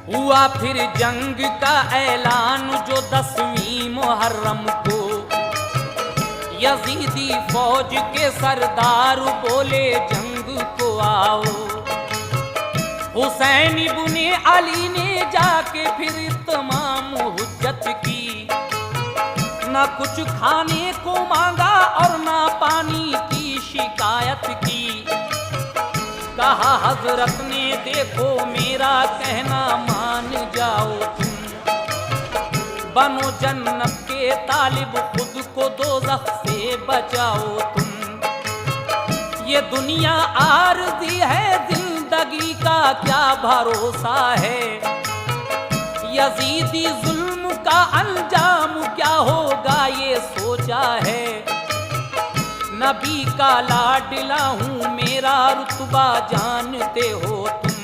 हुआ फिर जंग का ऐलान जो 10वीं मुहर्रम को। यजीदी फौज के सरदार बोले जंग को आओ। हुसैन इब्ने अली ने जाके फिर तमाम हुज्जत की। ना कुछ खाने को मांगा और ना पानी की शिकायत की। कहा हजरत ने देखो मेरा कहना मान जाओ तुम। बनो जन्नत के तालिब खुद को दोज़ख से बचाओ तुम। ये दुनिया आरज़ी है जिंदगी का क्या भरोसा है। यजीदी जुल्म का अंजाम क्या होगा ये सोचा है। नबी का लाडला हूँ मेरा रुतबा जानते हो तुम।